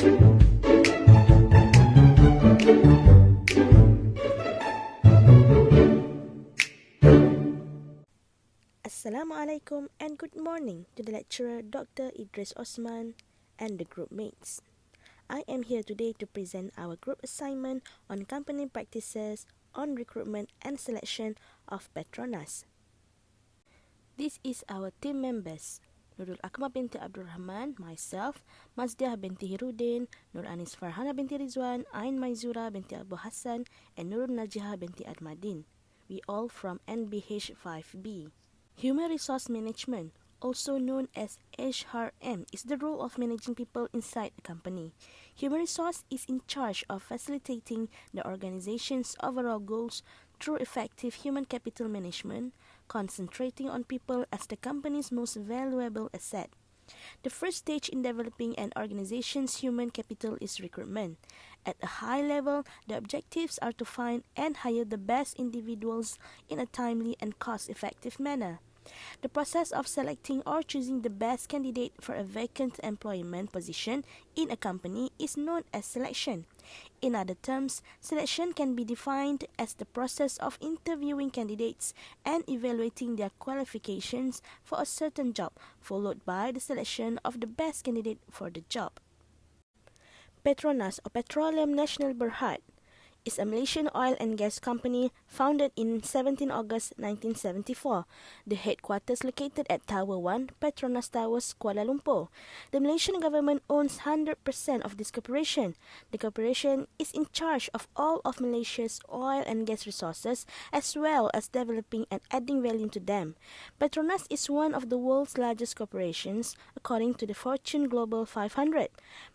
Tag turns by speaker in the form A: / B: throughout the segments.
A: Assalamualaikum and good morning to the lecturer Dr. Idris Osman and the group mates. I am here today to present our group assignment on company practices on recruitment and selection of Petronas. This is our team members: Nurul Akma Binti Rahman, myself, Mazdiah Binti Hirudin, Farhanah Binti Ridzuan, Maizura Binti Hassan, and Nurul Najihah Binti Admadin. We all from NBH5B. Human Resource Management, also known as HRM, is the role of managing people inside a company. Human Resource is in charge of facilitating the organization's overall goals through effective human capital management, concentrating on people as the company's most valuable asset. The first stage in developing an organization's human capital is recruitment. At a high level, the objectives are to find and hire the best individuals in a timely and cost-effective manner. The process of selecting or choosing the best candidate for a vacant employment position in a company is known as selection. In other terms, selection can be defined as the process of interviewing candidates and evaluating their qualifications for a certain job, followed by the selection of the best candidate for the job. Petronas, or Petroleum Nasional Berhad, is a Malaysian oil and gas company founded in 17 August 1974. The headquarters located at Tower 1, Petronas Towers, Kuala Lumpur. The Malaysian government owns 100% of this corporation. The corporation is in charge of all of Malaysia's oil and gas resources, as well as developing and adding value to them. Petronas is one of the world's largest corporations, according to the Fortune Global 500.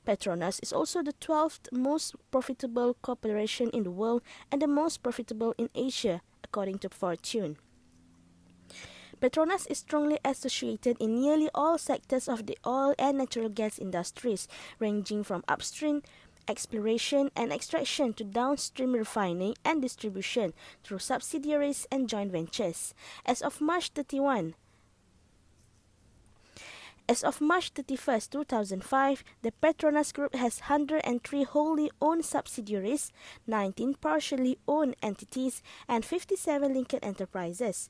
A: Petronas is also the 12th most profitable corporation in the world and the most profitable in Asia, according to Fortune. Petronas is strongly associated in nearly all sectors of the oil and natural gas industries, ranging from upstream exploration and extraction to downstream refining and distribution through subsidiaries and joint ventures. As of March 31, 2005, the Petronas Group has 103 wholly owned subsidiaries, 19 partially owned entities, and 57 linked enterprises.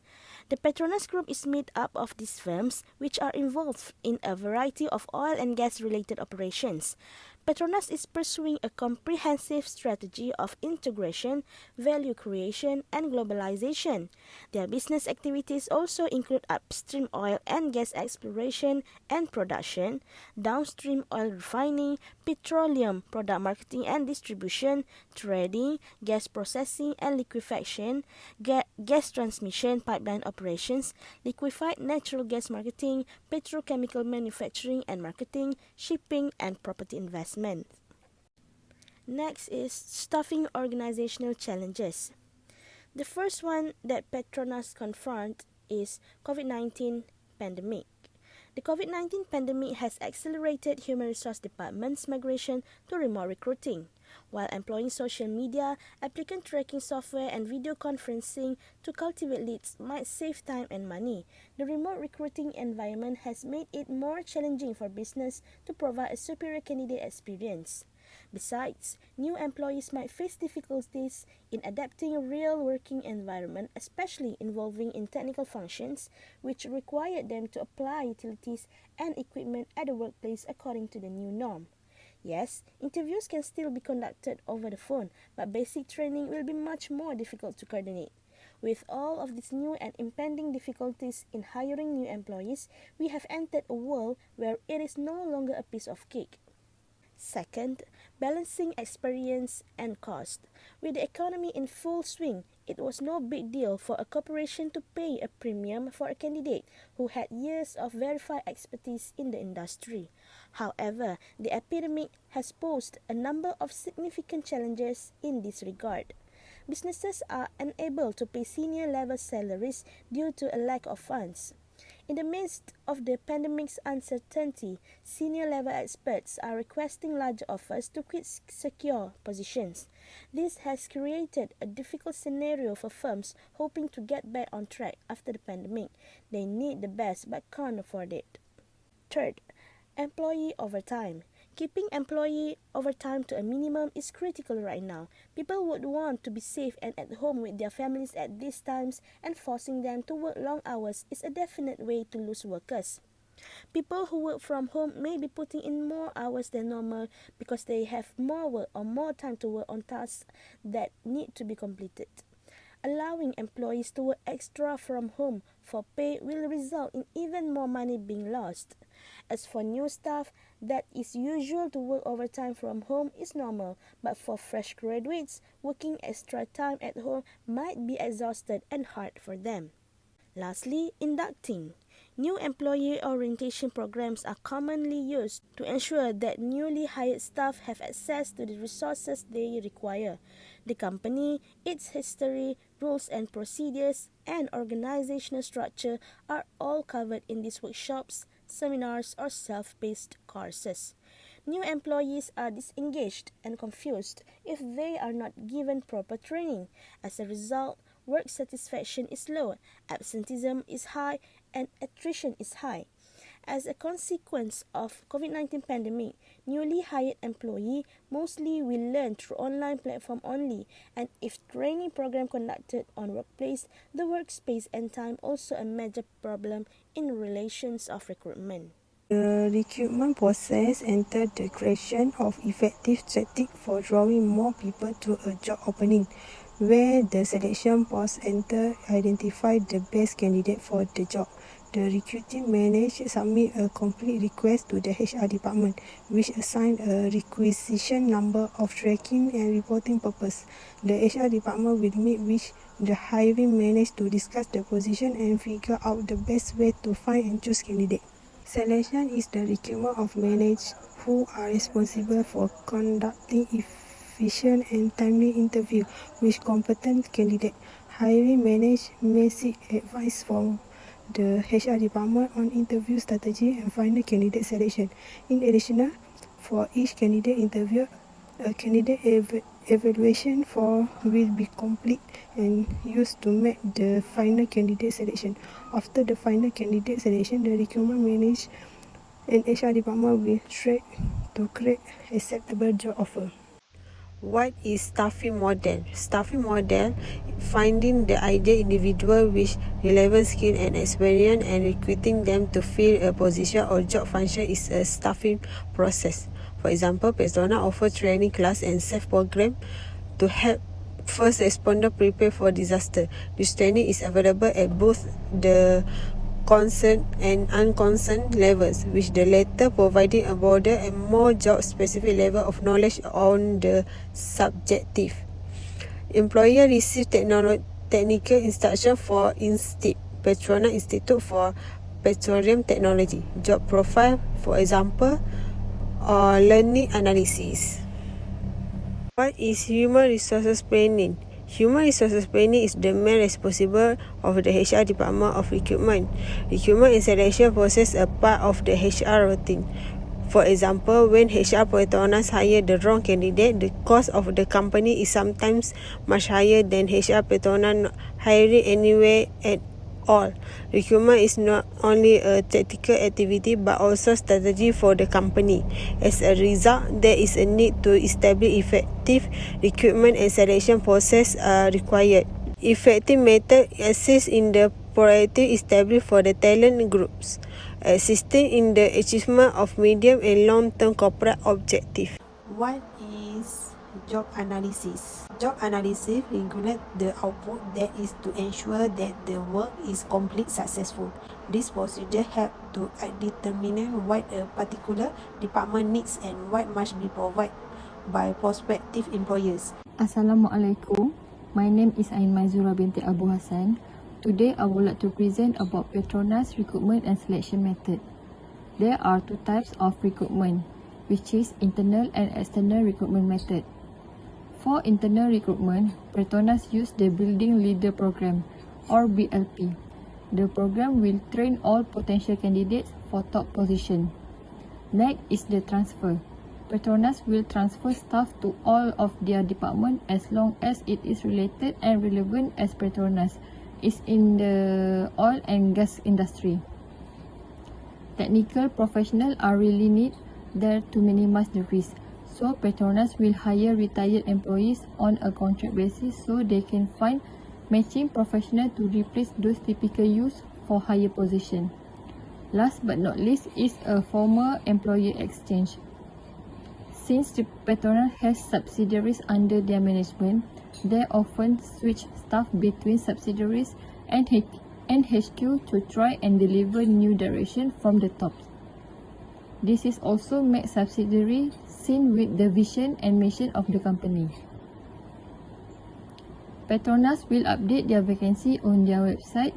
A: The Petronas Group is made up of these firms, which are involved in a variety of oil and gas-related operations. Petronas is pursuing a comprehensive strategy of integration, value creation, and globalization. Their business activities also include upstream oil and gas exploration and production, downstream oil refining, petroleum product marketing and distribution, trading, gas processing and liquefaction, gas transmission pipeline operations, liquefied natural gas marketing, petrochemical manufacturing and marketing, shipping, and property investment. Next is staffing organizational challenges. The first one that Petronas confront is COVID-19 pandemic. The COVID-19 pandemic has accelerated human resource department's migration to remote recruiting. While employing social media, applicant tracking software, and video conferencing to cultivate leads might save time and money, the remote recruiting environment has made it more challenging for business to provide a superior candidate experience. Besides, new employees might face difficulties in adapting a real working environment, especially involving in technical functions, which require them to apply utilities and equipment at the workplace according to the new norm. Yes, interviews can still be conducted over the phone, but basic training will be much more difficult to coordinate. With all of these new and impending difficulties in hiring new employees, we have entered a world where it is no longer a piece of cake. Second, balancing experience and cost. With the economy in full swing, it was no big deal for a corporation to pay a premium for a candidate who had years of verified expertise in the industry. However, the epidemic has posed a number of significant challenges in this regard. Businesses are unable to pay senior level salaries due to a lack of funds. In the midst of the pandemic's uncertainty, senior-level experts are requesting larger offers to quit secure positions. This has created a difficult scenario for firms hoping to get back on track after the pandemic. They need the best but can't afford it. Third, employee overtime. Keeping employee overtime to a minimum is critical right now. People would want to be safe and at home with their families at these times, and forcing them to work long hours is a definite way to lose workers. People who work from home may be putting in more hours than normal because they have more work or more time to work on tasks that need to be completed. Allowing employees to work extra from home for pay will result in even more money being lost. As for new staff, that is usual to work overtime from home is normal, but for fresh graduates, working extra time at home might be exhausted and hard for them. Lastly, inducting. New employee orientation programs are commonly used to ensure that newly hired staff have access to the resources they require. The company, its history, rules and procedures, and organizational structure are all covered in these workshops, seminars, or self-paced courses. New employees are disengaged and confused if they are not given proper training. As a result, work satisfaction is low, absenteeism is high, and attrition is high. As a consequence of COVID-19 pandemic, newly hired employee mostly will learn through online platform only, and if training program conducted on workplace, the workspace and time also a major problem in relations of recruitment.
B: The recruitment process entered the creation of effective tactics for drawing more people to a job opening, where the selection process identified the best candidate for the job. The recruiting manager submit a complete request to the HR department, which assign a requisition number of tracking and reporting purpose. The HR department will meet with the hiring manager to discuss the position and figure out the best way to find and choose candidate. Selection is the recruitment of managers who are responsible for conducting efficient and timely interview with competent candidates. Hiring managers may seek advice from the HR department on interview strategy and final candidate selection. In addition, for each candidate interview, a candidate evaluation form will be complete and used to make the final candidate selection. After the final candidate selection, the recruitment manager and HR department will try to create acceptable job offer. What is staffing model? Staffing model, finding the ideal individual with relevant skill and experience and recruiting them to fill a position or job function is a staffing process. For example, Persona offer training class and safe program to help first responder prepare for disaster. This training is available at both the concerned and unconcerned levels, with the latter providing a broader and more job-specific level of knowledge on the subjective. Employer receive technical instruction for INSTIP, Petronas Institute for Petroleum Technology, job profile, for example, or learning analysis. What is human resources planning? Human resources planning is the main responsible of the HR department of recruitment. Recruitment and selection process are part of the HR routine. For example, when HR Petronas hire the wrong candidate, the cost of the company is sometimes much higher than HR Petronas hiring anywhere at all. Recruitment is not only a tactical activity but also strategy for the company. As a result, there is a need to establish effective recruitment and selection process required. Effective method assist in the priority established for the talent groups, assisting in the achievement of medium and long-term corporate objectives. What is job analysis? Job analysis regulates the output that is to ensure that the work is complete successful. This procedure helps to determine what a particular department needs and what must be provided by prospective employers.
C: Assalamualaikum. My name is Maizura Binti Abu Hassan. Today I would like to present about Petronas recruitment and selection method. There are two types of recruitment, which is internal and external recruitment method. For internal recruitment, Petronas use the Building Leader Program or BLP. The program will train all potential candidates for top position. Next is the transfer. Petronas will transfer staff to all of their department as long as it is related and relevant as Petronas is in the oil and gas industry. Technical professionals are really needed there to minimize the risk. So Petronas will hire retired employees on a contract basis so they can find matching professionals to replace those typical use for higher position. Last but not least is a former employer exchange. Since the Petronas has subsidiaries under their management, they often switch staff between subsidiaries and HQ to try and deliver new direction from the top. This is also make subsidiary seen with the vision and mission of the company. Petronas will update their vacancy on their website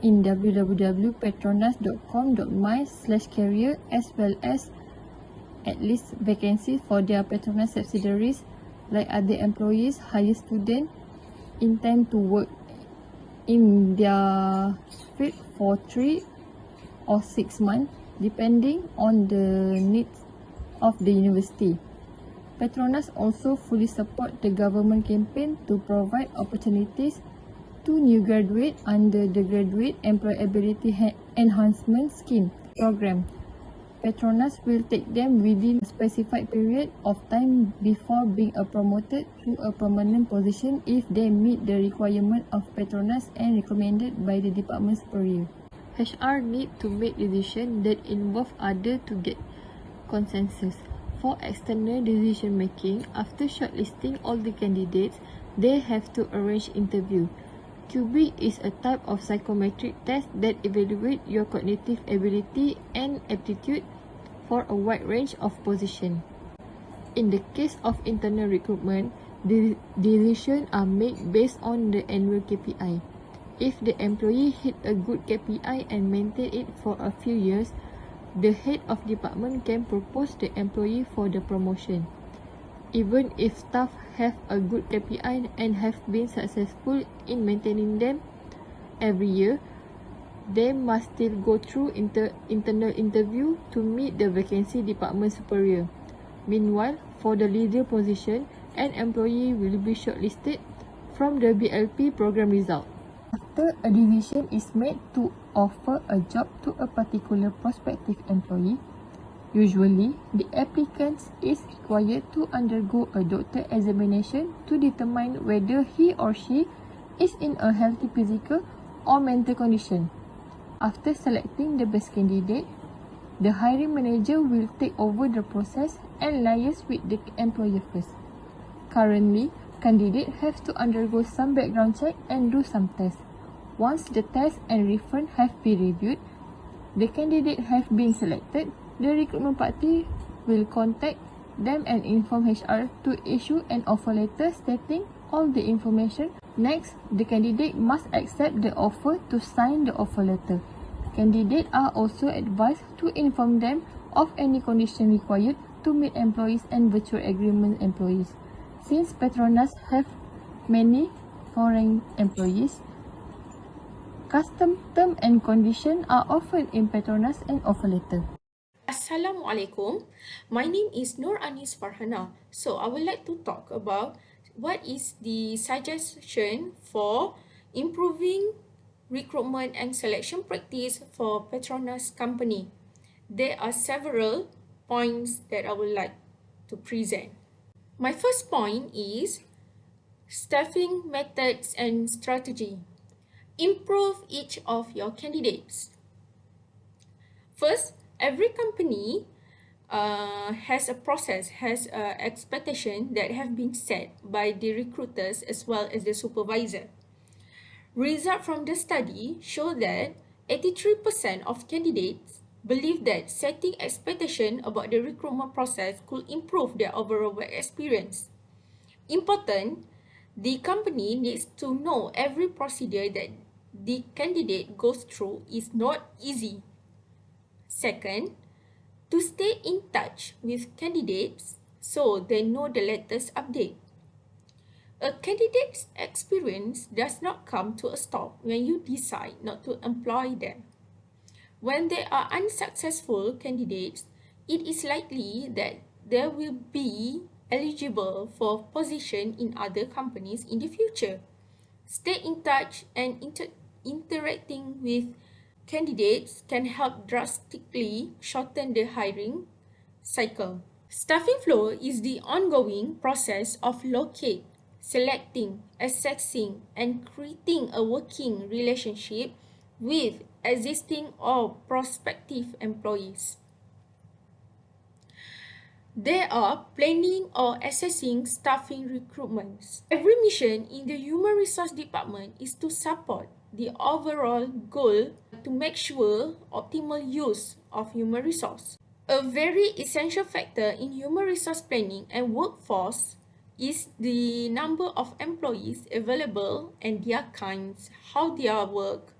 C: in www.petronas.com.my/career as well as at least vacancies for their Petronas subsidiaries like other employees, hire students, intend to work in their field for 3 or 6 months depending on the needs of the university. Petronas also fully support the government campaign to provide opportunities to new graduates under the Graduate Employability Enhancement Scheme program. Petronas will take them within a specified period of time before being promoted to a permanent position if they meet the requirement of Petronas and recommended by the department superior. HR need to make decisions that involve others to get consensus. For external decision making, after shortlisting all the candidates, they have to arrange interview. QB is a type of psychometric test that evaluates your cognitive ability and aptitude for a wide range of positions. In the case of internal recruitment, the decisions are made based on the annual KPI. If the employee hit a good KPI and maintain it for a few years, the head of department can propose the employee for the promotion. Even if staff have a good KPI and have been successful in maintaining them every year, they must still go through internal interview to meet the vacancy department superior. Meanwhile, for the leader position, an employee will be shortlisted from the BLP program result. After a decision is made to offer a job to a particular prospective employee, usually the applicant is required to undergo a doctor examination to determine whether he or she is in a healthy physical or mental condition. After selecting the best candidate, the hiring manager will take over the process and liaise with the employer first. Currently, candidates have to undergo some background check and do some tests. Once the test and reference have been reviewed, the candidate have been selected, the recruitment party will contact them and inform HR to issue an offer letter stating all the information. Next, the candidate must accept the offer to sign the offer letter. Candidates are also advised to inform them of any condition required to meet employees and virtual agreement employees. Since Petronas have many foreign employees, custom term and condition are offered in Petronas and offer letter.
D: Assalamualaikum. My name is Farhanah. So I would like to talk about what is the suggestion for improving recruitment and selection practice for Petronas company. There are several points that I would like to present. My first point is staffing methods and strategy. Improve each of your candidates. First, every company has a process, has an expectation that have been set by the recruiters as well as the supervisor. Results from the study show that 83% of candidates believe that setting expectation about the recruitment process could improve their overall work experience. Important, the company needs to know every procedure that the candidate goes through is not easy. Second, to stay in touch with candidates so they know the latest update. A candidate's experience does not come to a stop when you decide not to employ them. When they are unsuccessful candidates, it is likely that they will be eligible for position in other companies in the future. Stay in touch and interacting with candidates can help drastically shorten the hiring cycle. Staffing flow is the ongoing process of locate, selecting, assessing, and creating a working relationship with existing or prospective employees. There are planning or assessing staffing recruitments. Every mission in the Human Resource Department is to support the overall goal to make sure optimal use of human resource. A very essential factor in human resource planning and workforce is the number of employees available and their kinds, how they work,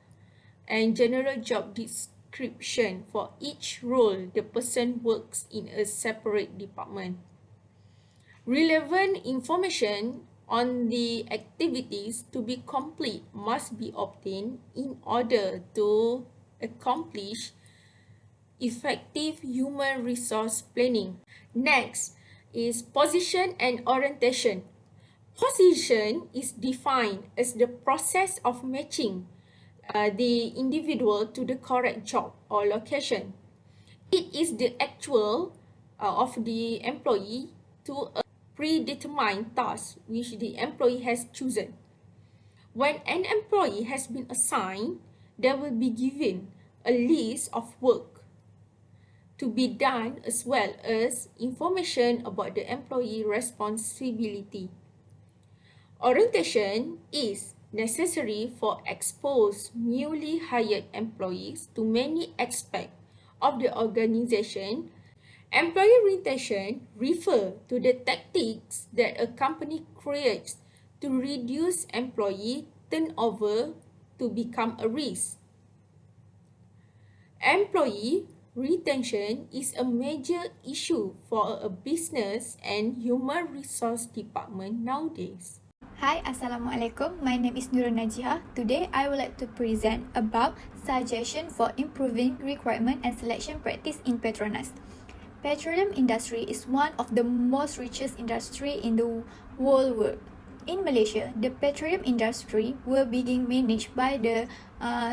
D: and general job description for each role the person works in a separate department. Relevant information on the activities to be complete must be obtained in order to accomplish effective human resource planning. Next is position and orientation. Position is defined as the process of matching the individual to the correct job or location. It is the actual of the employee to a predetermined task which the employee has chosen. When an employee has been assigned, they will be given a list of work to be done as well as information about the employee responsibility. Orientation is necessary for expose newly hired employees to many aspects of the organization. Employee orientation refers to the tactics that a company creates to reduce employee turnover to become a risk. Employee retention is a major issue for a business and human resource department nowadays.
E: Hi, Assalamualaikum. My name is Nurul Najihah. Today, I would like to present about suggestion for improving recruitment and selection practice in Petronas. Petroleum industry is one of the most richest industry in the whole world. In Malaysia, the petroleum industry will be managed by the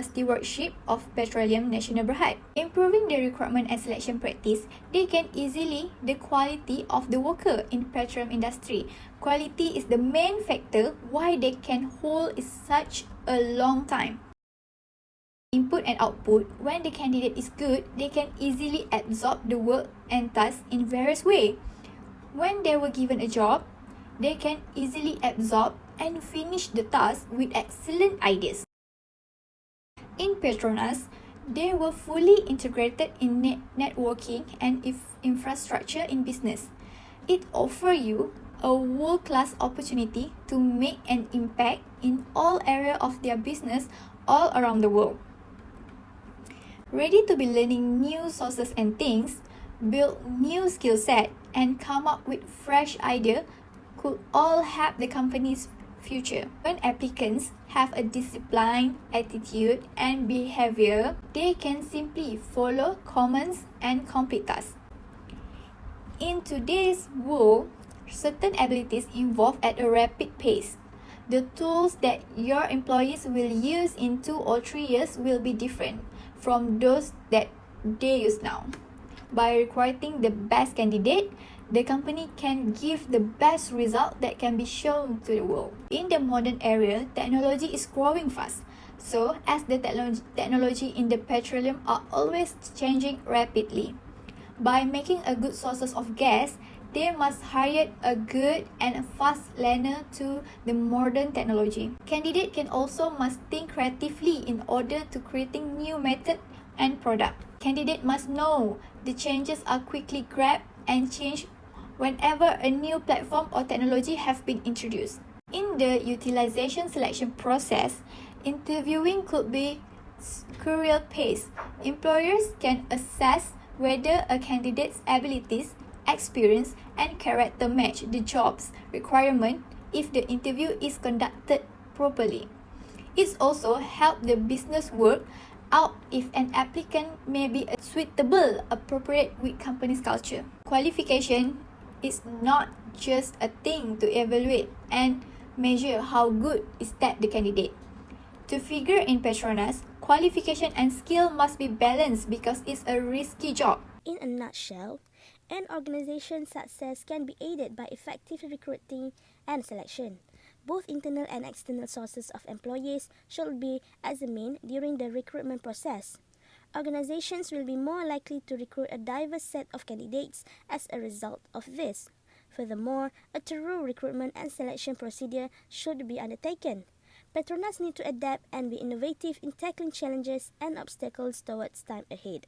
E: stewardship of Petroleum Nasional Berhad. Improving the recruitment and selection practice, they can easily the quality of the worker in petroleum industry. Quality is the main factor why they can hold is such a long time. Input and output, when the candidate is good, they can easily absorb the work and tasks in various ways. When they were given a job, they can easily absorb and finish the task with excellent ideas. In Petronas, they were fully integrated in networking and infrastructure in business. It offers you a world-class opportunity to make an impact in all areas of their business all around the world. Ready to be learning new sources and things, build new skill set, and come up with fresh idea could all help the company's future. When applicants have a disciplined attitude and behavior, they can simply follow commands and complete tasks. In today's world, certain abilities evolve at a rapid pace. The tools that your employees will use in 2 or 3 years will be different from those that they use now. By recruiting the best candidate, the company can give the best result that can be shown to the world. In the modern era, technology is growing fast. So, as the technology in the petroleum are always changing rapidly. By making a good sources of gas, they must hire a good and fast learner to the modern technology. Candidate can also must think creatively in order to creating new method and product. Candidate must know the changes are quickly grabbed and changed whenever a new platform or technology have been introduced. In the utilization selection process, interviewing could be serial pace. Employers can assess whether a candidate's abilities, experience, and character match the job's requirement if the interview is conducted properly. It also helps the business work out if an applicant may be suitable, appropriate with company's culture. Qualification is not just a thing to evaluate and measure how good is that the candidate. To figure in Petronas, qualification and skill must be balanced because it's a risky job.
A: In a nutshell, an organization's success can be aided by effective recruiting and selection. Both internal and external sources of employees should be examined during the recruitment process. Organizations will be more likely to recruit a diverse set of candidates as a result of this. Furthermore, a thorough recruitment and selection procedure should be undertaken. Petronas need to adapt and be innovative in tackling challenges and obstacles towards time ahead.